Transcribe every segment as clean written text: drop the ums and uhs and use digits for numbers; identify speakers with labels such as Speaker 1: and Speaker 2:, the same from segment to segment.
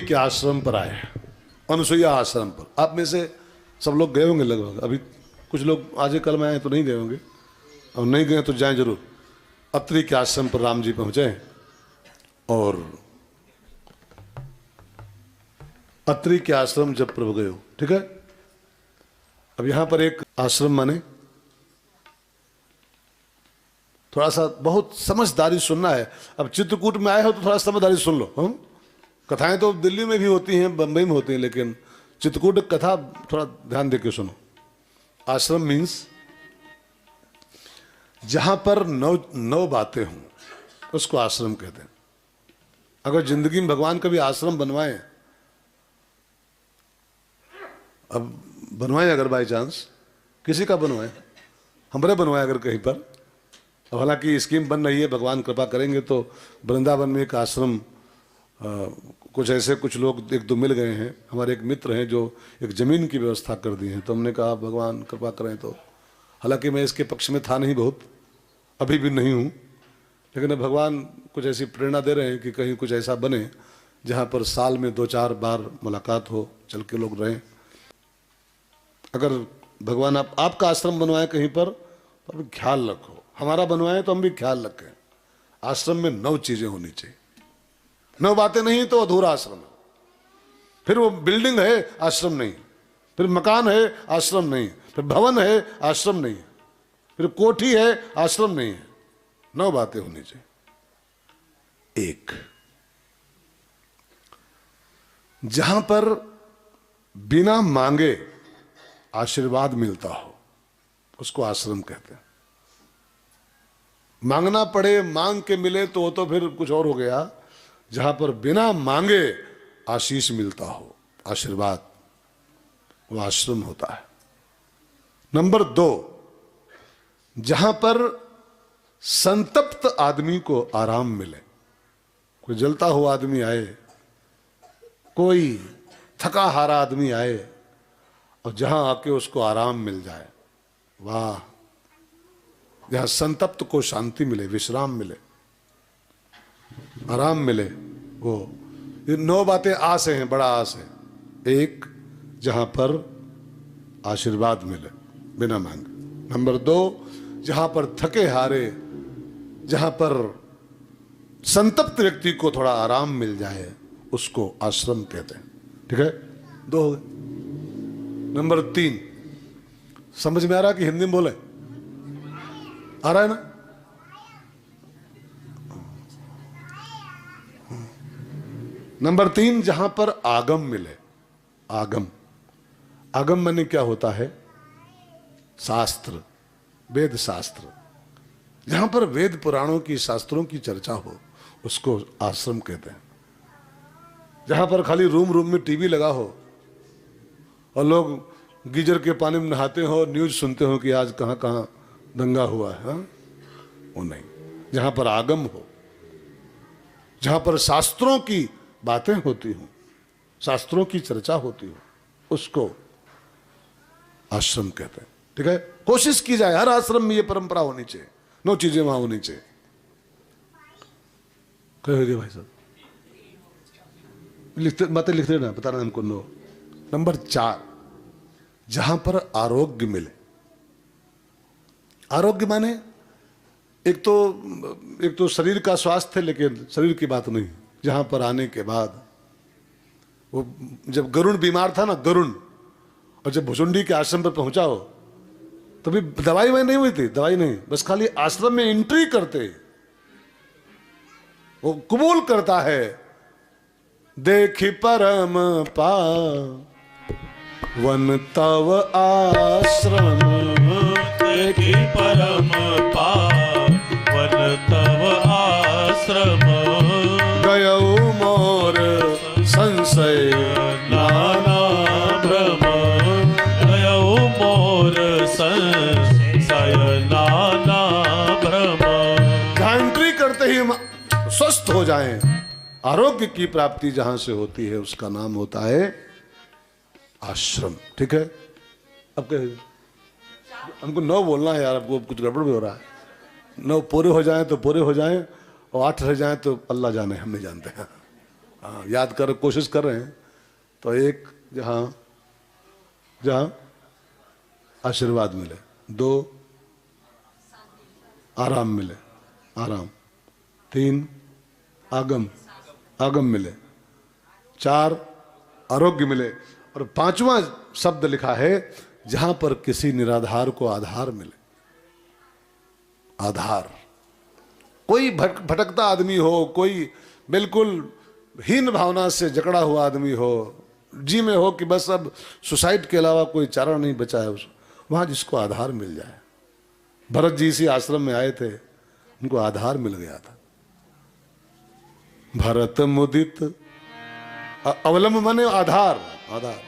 Speaker 1: के आश्रम पर आए, अनुसुईया आश्रम पर। आप में से सब लोग गए होंगे लगभग, अभी कुछ लोग आज कल में आए तो नहीं गए होंगे, और नहीं गए तो जाएं जरूर। अत्रि के आश्रम पर राम जी पहुंचे, और अत्रि के आश्रम जब प्रभु गए हो, ठीक है। अब यहां पर एक आश्रम माने थोड़ा सा बहुत समझदारी सुनना है। अब चित्रकूट में आए हो तो थोड़ा समझदारी सुन लो। हम कथाएं तो दिल्ली में भी होती हैं, बंबई में होती हैं, लेकिन चित्रकूट कथा थोड़ा ध्यान देके सुनो। आश्रम मीन्स जहां पर नौ बातें हों उसको आश्रम कहते हैं। अगर जिंदगी में भगवान कभी आश्रम बनवाए, अब बनवाए अगर बाई चांस किसी का बनवाए, हमारे बनवाए अगर कहीं पर, अब हालांकि स्कीम बन रही है, भगवान कृपा करेंगे तो वृंदावन में एक आश्रम, कुछ ऐसे कुछ लोग एक दो मिल गए हैं, हमारे एक मित्र हैं जो एक ज़मीन की व्यवस्था कर दी है। तो हमने कहा भगवान कृपा करें तो, हालांकि मैं इसके पक्ष में था नहीं बहुत, अभी भी नहीं हूँ, लेकिन भगवान कुछ ऐसी प्रेरणा दे रहे हैं कि कहीं कुछ ऐसा बने जहाँ पर साल में 2-4 बार मुलाकात हो, चल के लोग रहें। अगर भगवान आपका आश्रम बनवाए कहीं पर तो अभी ख्याल रखो, हमारा बनवाए तो हम भी ख्याल रखें। आश्रम में 9 चीज़ें होनी चाहिए। 9 बातें नहीं तो अधूरा आश्रम है। फिर वो बिल्डिंग है, आश्रम नहीं। फिर मकान है, आश्रम नहीं। फिर भवन है, आश्रम नहीं। फिर कोठी है, आश्रम नहीं है। 9 बातें होनी चाहिए। 1, जहां पर बिना मांगे आशीर्वाद मिलता हो उसको आश्रम कहते हैं। मांगना पड़े, मांग के मिले तो वो तो फिर कुछ और हो गया। जहां पर बिना मांगे आशीष मिलता हो, आशीर्वाद, वो आश्रम होता है। नंबर 2, जहां पर संतप्त आदमी को आराम मिले। कोई जलता हुआ आदमी आए, कोई थका हारा आदमी आए और जहां आके उसको आराम मिल जाए, वाह। जहां संतप्त को शांति मिले, विश्राम मिले, आराम मिले, वो ये 9 बातें आस हैं, बड़ा आस है। 1, जहां पर आशीर्वाद मिले बिना मांगे। नंबर 2, जहां पर थके हारे, जहां पर संतप्त व्यक्ति को थोड़ा आराम मिल जाए उसको आश्रम कहते हैं। ठीक है, 2 हो गए। नंबर 3, समझ में आ रहा कि हिंदी में बोले? आ रहा है ना? नंबर 3, जहां पर आगम मिले। आगम, आगम माने क्या होता है? शास्त्र, वेद शास्त्र। जहां पर वेद पुराणों की, शास्त्रों की चर्चा हो उसको आश्रम कहते हैं। जहां पर खाली रूम रूम में टीवी लगा हो और लोग गीजर के पानी में नहाते हो, न्यूज सुनते हो कि आज कहां कहां दंगा हुआ है, वो नहीं। जहां पर आगम हो, जहां पर शास्त्रों की बातें होती हो, शास्त्रों की चर्चा होती हो, उसको आश्रम कहते हैं। ठीक है, कोशिश की जाए हर आश्रम में ये परंपरा होनी चाहिए, 9 चीजें वहां होनी चाहिए। कह भाई साहब, लिखते बातें लिखते ना, बता रहे हमको 9। नंबर 4, जहां पर आरोग्य मिले। आरोग्य माने एक तो शरीर का स्वास्थ्य है, लेकिन शरीर की बात नहीं। जहां पर आने के बाद, वो जब गरुण बीमार था ना, गरुण, और जब भुजुंडी के आश्रम पर पहुंचा हो तभी दवाई नहीं हुई थी, दवाई नहीं, बस खाली आश्रम में एंट्री करते वो कबूल करता है। देखी परम पावन तव आश्रम,
Speaker 2: देखी परम पावन तव आश्रम,
Speaker 1: गयौ मोर संशय
Speaker 2: नाना भ्रम, गयौ मोर संशय नाना भ्रम।
Speaker 1: एंट्री करते ही हम स्वस्थ हो जाएं। आरोग्य की प्राप्ति जहां से होती है उसका नाम होता है आश्रम। ठीक है, अब हमको 9 बोलना है यार, आपको कुछ गड़बड़ भी हो रहा है। 9 पूरे हो जाएं तो पूरे हो जाएं, और 8 रह जाएं तो अल्लाह जाने, हम नहीं जानते हैं। हाँ, याद कर कोशिश कर रहे हैं। तो एक जहाँ जहाँ आशीर्वाद मिले, 2 आराम मिले, आराम, 3 आगम मिले, 4 आरोग्य मिले, और 5वां शब्द लिखा है जहां पर किसी निराधार को आधार मिले। आधार, कोई भटकता आदमी हो, कोई बिल्कुल हीन भावना से जकड़ा हुआ आदमी हो, जी में हो कि बस अब सुसाइड के अलावा कोई चारा नहीं बचा है उसको, वहां जिसको आधार मिल जाए। भरत जी इसी आश्रम में आए थे, उनको आधार मिल गया था। भरत मुदित अवलंब माने आधार। आधार,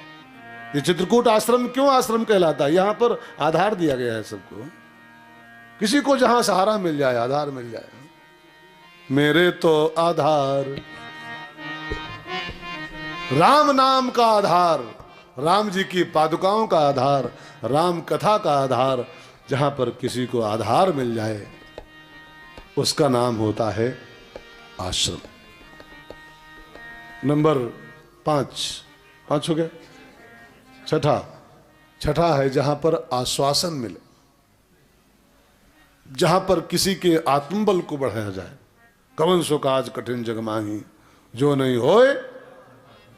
Speaker 1: ये चित्रकूट आश्रम क्यों आश्रम कहलाता है? यहां पर आधार दिया गया है सबको। किसी को जहां सहारा मिल जाए, आधार मिल जाए। मेरे तो आधार राम नाम का आधार, राम जी की पादुकाओं का आधार, राम कथा का आधार। जहां पर किसी को आधार मिल जाए उसका नाम होता है आश्रम। नंबर 5 हो गया। छठा है जहां पर आश्वासन मिले, जहां पर किसी के आत्मबल को बढ़ाया जाए। कवन सो काज कठिन जग माही जो नहीं होए।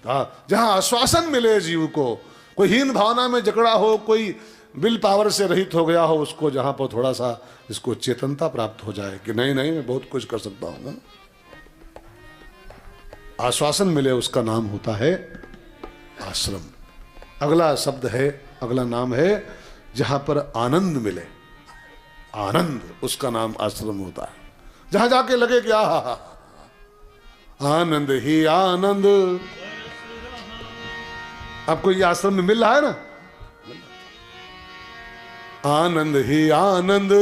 Speaker 1: जहां आश्वासन मिले जीव को, कोई हीन भावना में जकड़ा हो, कोई विल पावर से रहित हो गया हो, उसको जहां पर थोड़ा सा इसको चेतनता प्राप्त हो जाए कि नहीं नहीं मैं बहुत कुछ कर सकता हूं ना, आश्वासन मिले, उसका नाम होता है आश्रम। अगला शब्द है, अगला नाम है जहां पर आनंद मिले। आनंद, उसका नाम आश्रम होता है। जहां जाके लगे कि आहा आनंद ही आनंद। आपको ये आश्रम में मिल रहा है ना? आनंद ही आनंद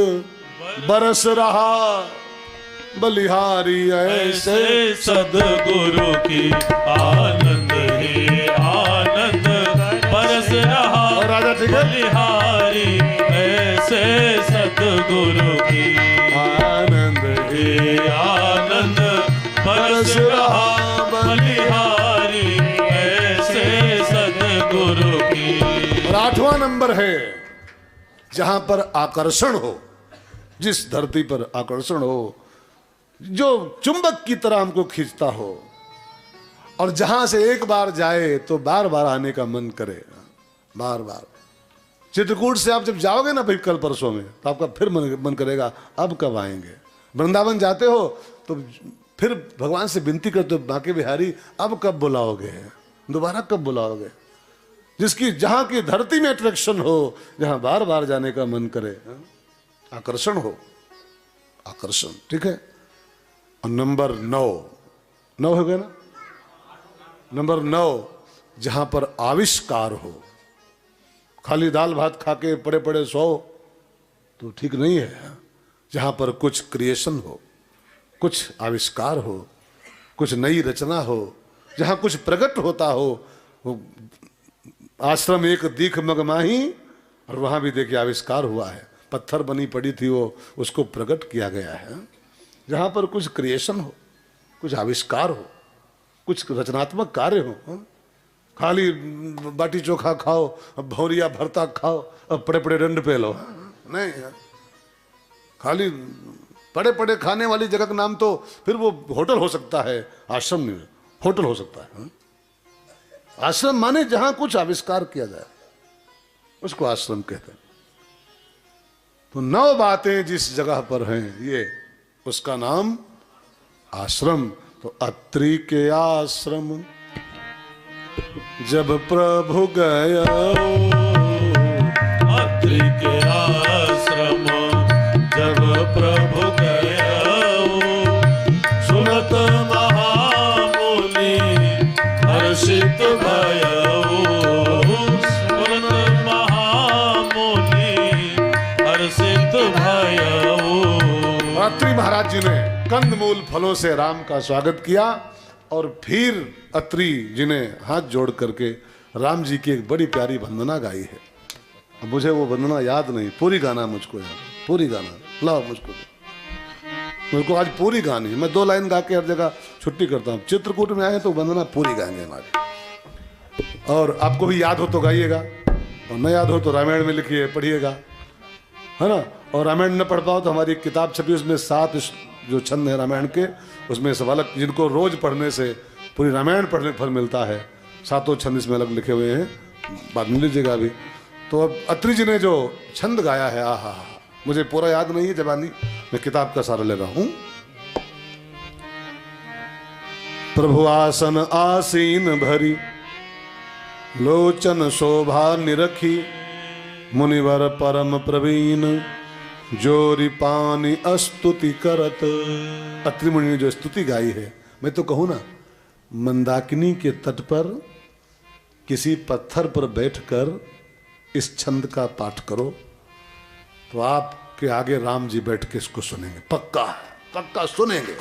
Speaker 1: बरस रहा बलिहारी ऐसे
Speaker 2: सदगुरु की। आनंद ही आनंद बरस रहा
Speaker 1: राजा ठीक है।
Speaker 2: बलिहारी ऐसे सदगुरु की।
Speaker 1: आनंद ही
Speaker 2: आनंद बरस रहा बलिहारी ऐसे सदगुरु की।
Speaker 1: और 8वां नंबर है जहां पर आकर्षण हो, जिस धरती पर आकर्षण हो, जो चुंबक की तरह हमको खींचता हो, और जहां से एक बार जाए तो बार बार आने का मन करे, बार बार। चित्रकूट से आप जब जाओगे ना भाई कल परसों में, तो आपका फिर मन करेगा अब कब आएंगे। वृंदावन जाते हो तो फिर भगवान से विनती करते हो, बांके बिहारी अब कब बुलाओगे, दोबारा कब बुलाओगे। जिसकी जहां की धरती में अट्रैक्शन हो, जहां बार बार जाने का मन करे, आकर्षण हो, आकर्षण। ठीक है। और नंबर 9 हो गया ना? नंबर 9 जहां पर आविष्कार हो। खाली दाल भात खा के पड़े पड़े सो तो ठीक नहीं है। जहां पर कुछ क्रिएशन हो, कुछ आविष्कार हो, कुछ नई रचना हो, जहां कुछ प्रकट होता हो। वो आश्रम एक दीख मगमाही, और वहां भी देखिए आविष्कार हुआ है। पत्थर बनी पड़ी थी वो, उसको प्रकट किया गया है। जहां पर कुछ क्रिएशन हो, कुछ आविष्कार हो, कुछ रचनात्मक कार्य हो। खाली बाटी चोखा खाओ, भौरिया भरता खाओ, अब पड़े पड़े दंड पे लो, नहीं। खाली पड़े पड़े खाने वाली जगह का नाम तो फिर वो होटल हो सकता है, आश्रम में होटल हो सकता है। आश्रम माने जहां कुछ आविष्कार किया जाए, उसको आश्रम कहते हैं। तो 9 बातें जिस जगह पर हैं, ये उसका नाम आश्रम। तो अत्रि के आश्रम जब प्रभु गया,
Speaker 2: अत्रि के आश्रम जब प्रभु गया, सुनत महामुनि हर्षित भयउ। सुनत महामुनि हर्षित भयउ।
Speaker 1: अत्रि महाराज जी ने कंदमूल फलों से राम का स्वागत किया, और फिर अत्रि जी ने हाथ जोड़ करके राम जी की एक बड़ी प्यारी वंदना गाई है। अब मुझे वो वंदना याद नहीं, पूरी गाना मुझको याद, पूरी गाना लाओ मुझको। मेरे को आज पूरी गानी है। मैं 2 लाइन गा के हर जगह छुट्टी करता हूँ। चित्रकूट में आए तो वंदना पूरी गाएंगे हमारी। और आपको भी याद हो तो गाइएगा, और न याद हो तो रामायण में लिखिए, पढ़िएगा, है ना। और रामायण न पढ़ पाओ तो हमारी किताब छपी, उसमें 7 जो छंद है रामायण के, उसमें सब अलग, जिनको रोज पढ़ने से पूरी रामायण पढ़ने फल मिलता है, 7 छंद इसमें अलग लिखे हुए हैं, बाद में लीजिएगा अभी। तो अब अत्रि जी ने जो छंद गाया है, आहा, मुझे पूरा याद नहीं है जबानी, मैं किताब का सारा ले रहा हूं। प्रभु आसन आसीन भरी, लोचन शोभा निरखी, मुनिवर परम प्रवीण, जोरी पानी अस्तुति करत। अत्रि मुनि ने जो स्तुति गाई है, मैं तो कहूं ना, मंदाकिनी के तट पर किसी पत्थर पर बैठकर इस छंद का पाठ करो तो आपके आगे राम जी बैठ के इसको सुनेंगे, पक्का पक्का सुनेंगे।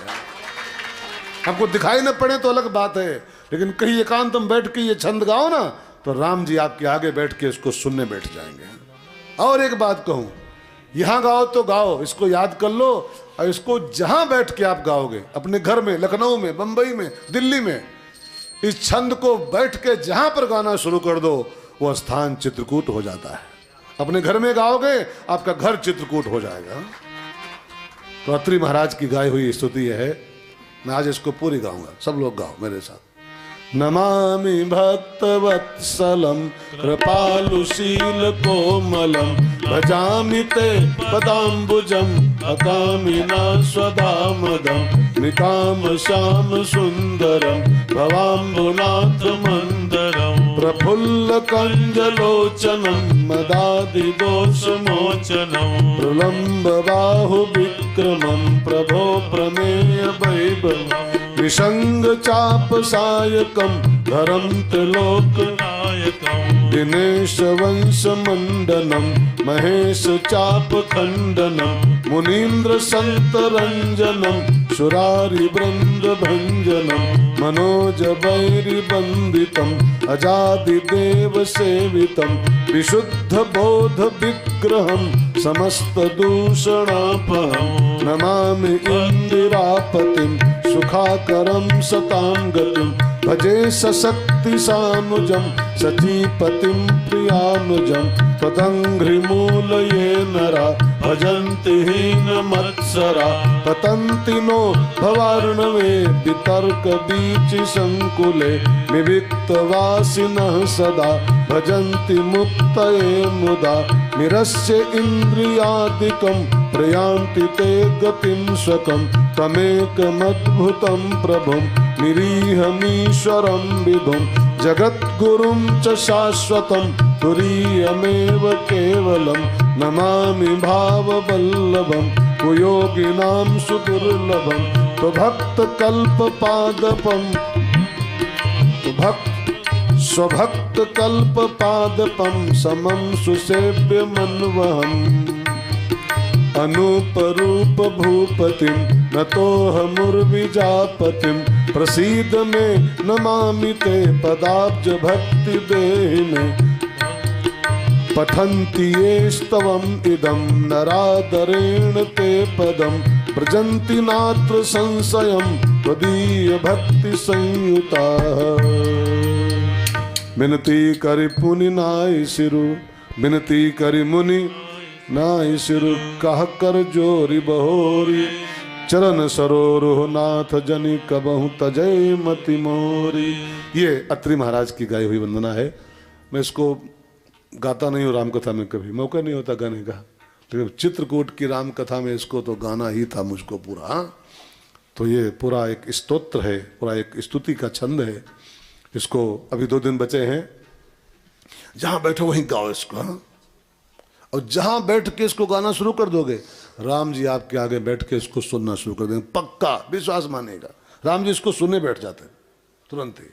Speaker 1: आपको दिखाई न पड़े तो अलग बात है, लेकिन कहीं एकांत में बैठ के ये छंद गाओ ना, तो राम जी आपके आगे बैठ के इसको सुनने बैठ जाएंगे। और एक बात कहूं, यहां गाओ तो गाओ, इसको याद कर लो, और इसको जहां बैठ के आप गाओगे, अपने घर में, लखनऊ में, बंबई में, दिल्ली में, इस छंद को बैठ के जहां पर गाना शुरू कर दो, वो स्थान चित्रकूट हो जाता है। अपने घर में गाओगे, आपका घर चित्रकूट हो जाएगा। तो अत्रि महाराज की गाई हुई स्तुति है, मैं आज इसको पूरी गाऊंगा, सब लोग गाओ मेरे साथ। नमामि भक्तवत्सलं कृपालुशील कोमलं, भजामि ते पदाम्बुजं अकामिना स्वदामदं, निकाम श्याम सुंदरं भवाम्बुनाथ मंदरं, प्रफुल्ल कंजलोचनं मदादि दोषमोचनं, प्रलम्ब बाहु विक्रमं प्रभो प्रमेय वैभवं, विसंग चाप सायकं धरम त्रिलोकनायकं, दिनेश वंश मंडनं महेश चाप खंडनं, मुनीन्द्र संत रंजनं सुरारि वृंद भंजनं, मनोज वैरि बंदितं अजादि देव सेवितं, विशुद्ध बोध विग्रहं समस्त दूषणापहं, नमामि इंदिरापतिं सुखाकरं सतां गतिं, भजे सशक्ति सानुजं सचीपतिं प्रियानुजं, तदंघ्रिमूलये नरा भजन्ति हीनमत्सरा, पतन्ति नो भवार्णवे वितर्क बीचि संकुले, विविक्तवासिनः सदा भजन्ति मुक्तये मुदा, निरस्य इन्द्रियादिकं प्रयान्ति ते गतिं स्वकं, तमेकमद्भुतं प्रभुं निरीहमीश्वरं विभुं, जगद्गुरुं च शाश्वतं तुरीयमेव केवलं, नमामि भाववल्लभं कुयोगिनां सुदुर्लभं, तो भक्त कल्प पादपं, तो भक्त स्वभक्त कल्प पादपं समं सुसेव्य मनवहम्, अनूप रूप भूपतिं नतोऽहमुर्विजापतिं, प्रसीद मे नमामि ते पदाब्ज भक्ति देहि मे, पठन्ति ये स्तवम् इदं नरादरेण ते पदं, व्रजन्ति नात्र संशयं त्वदीय भक्ति संयुताः, विनती करि पुनि नाहि सिरु, विनती करि मुनि नाहि सिरु, कह कर जोरी बहोरी, चरण सरोरुह नाथ जनि कबहु तजय मति मोरी। ये अत्रि महाराज की गाई हुई वंदना है। मैं इसको गाता नहीं हूँ राम कथा में, कभी मौका नहीं होता गाने का, लेकिन चित्रकूट की राम कथा में इसको तो गाना ही था मुझको पूरा। तो ये पूरा एक स्तोत्र है, पूरा एक स्तुति का छंद है। इसको अभी 2 दिन बचे हैं, जहां बैठो वहीं गाओ इसको, हाँ? और जहां बैठ के इसको गाना शुरू कर दोगे, राम जी आपके आगे बैठ के इसको सुनना शुरू कर देंगे, पक्का विश्वास मानेगा। राम जी इसको सुनने बैठ जाते हैं तुरंत ही।